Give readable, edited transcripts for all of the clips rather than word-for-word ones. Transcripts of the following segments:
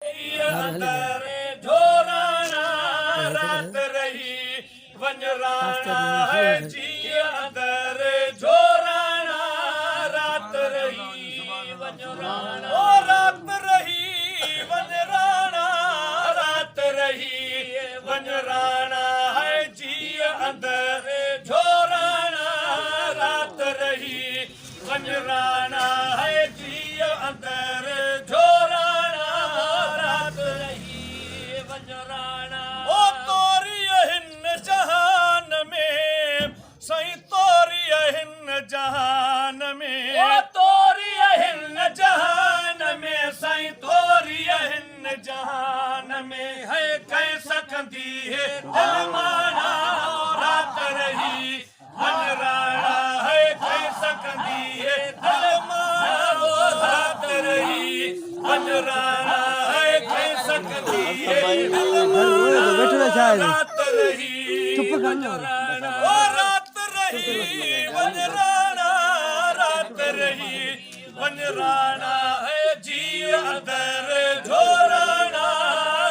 अंदर झोराना रात रही वंजराना है जी अंदर झोराना रात रही वंजराना ओ रात रही वंजराना रात रही वंजराना है जी अंदर झोराना रात रही वंजराना है जी अंदर झोराना रात रही वंजराना ओ तोरी हिन जहान में सही तोरी हिन जहान में ओ तोरी हिन जहान में सही तोरी हिन जहान में है कह सकती है दिलमाना रात रही वंजराना है कह सकती है दिलमाना रात रही वंजराना है कह सकती है दिलमाना रात रही वंजराना ओ रात रही वंजराना रात रही वंजराना है जी अंदर झोराना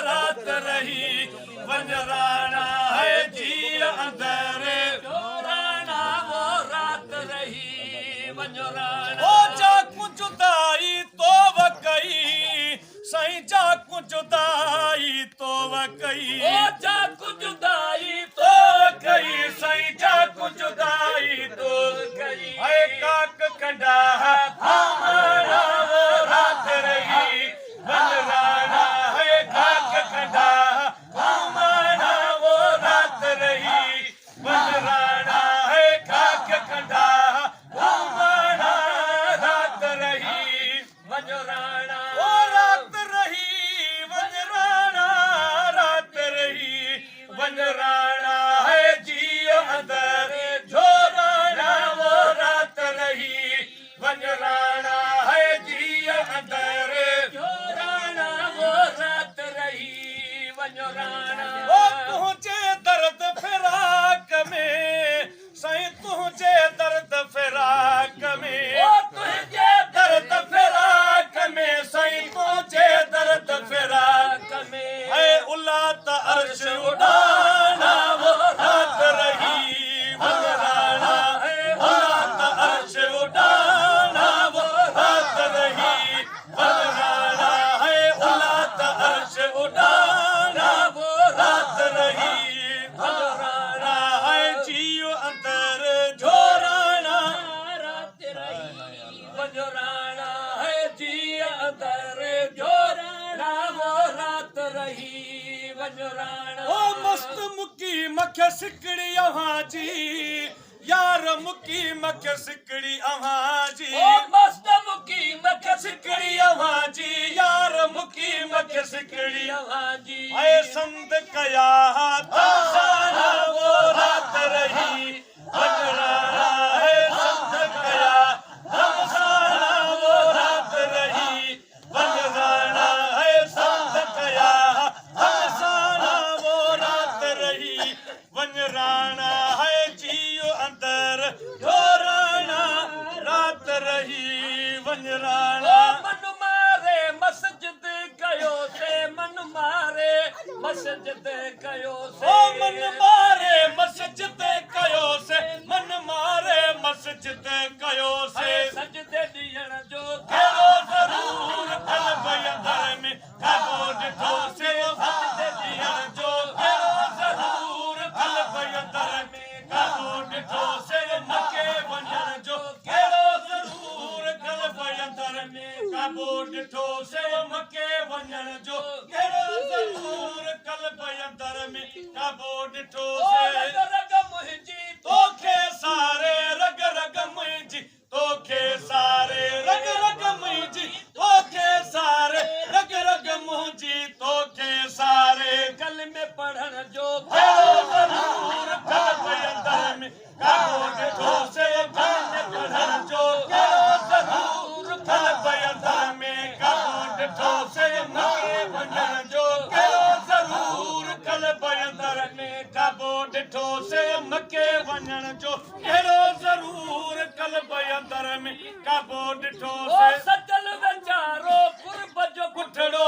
रात रही वंजराना है जी अंदर झोराना वो रात रही वंजराना ओ जाकू जुदाई तो वकई सही जाकू जुदाई तो वकई ओ जाकू जुदाई तो वकई सही जाकू जुदाई तो वकई है काक कंडा हमारा वो रात रही वंजराना है काक कंडा हमारा वो रात रही वंजराना है काक कंडा हमारा रात रही वंजराना ओ रात रही वंजराना रात रही वंजराना है जी अंदर झोराना वो रात रही वंजराना है जी अंदर झोराना वो रात रही वंजराना ओ तुझे दर्द फिराक में सही तुझे दर्द फिराक में ओ तुझे दर्द फिराक में सही तुझे दर्द फिराक में है उलात अर्श उड़ाना वो रात रही वंजराना है उलात अर्श उड़ाना वो रात रही वंजराना है उलात अर्श उड़ाना वो रात रही वंजराना है जियो अंदर झोराना रात रही वंजराना है जी अंदर झोराना वो रात रही वंजराना ओ मस्त मुकी मख सिकड़ी अहां जी यार मुकी मख सिकड़ी अहां जी ओ मस्त मुकी मख सिकड़ी अहां जी यार मुकी मख सिकड़ी अहां जी ऐ संद कया तमसाना वो रात रही वंजराना है संद कया तमसाना वो रात रही वंजराना है संद कया तमसाना वो रात रही वंजराना है जियो अंदर झोराना रात रही वंजराना मन मारे मस्जिद कयो से मन मारे मस्जिद कयो से ओ मन मारे मस्जिद कयो से मन मारे मस्जिद कयो से सजदे ॾियण जो कहिड़ो ज़रूर क़ल्ब अंदर में काबो ॾिठो से सजदे ॾियण जो कहिड़ो ज़रूर क़ल्ब अंदर में काबो ॾिठो से मके वञण जो कहिड़ो ज़रूर क़ल्ब अंदर में काबो ॾिठो से मके वञण जो कहिड़ो ज़रूर क़ल्ब अंदर में काबो ॾिठो से रग रग मुंहिंजी तोखे सारे रग रग मुंहिंजी तोखे सारे रग रग मुंहिंजी तोखे सारे रग रग मुंहिंजी तोखे सारे गल में पढ़ण जो कहिड़ो ज़रूर क़ल्ब अंदर में काबो ॾिठो से गल में पढ़ण जो कहिड़ो ज़रूर क़ल्ब अंदर में काबो ॾिठो से मके वञण जो कहिड़ो ज़रूर क़ल्ब अंदर में काबो ॾिठो से मके वञण जो कहिड़ो ज़रूर क़ल्ब अंदर में काबो ॾिठो से सजल वीचारो कुर्ब जो गुठड़ो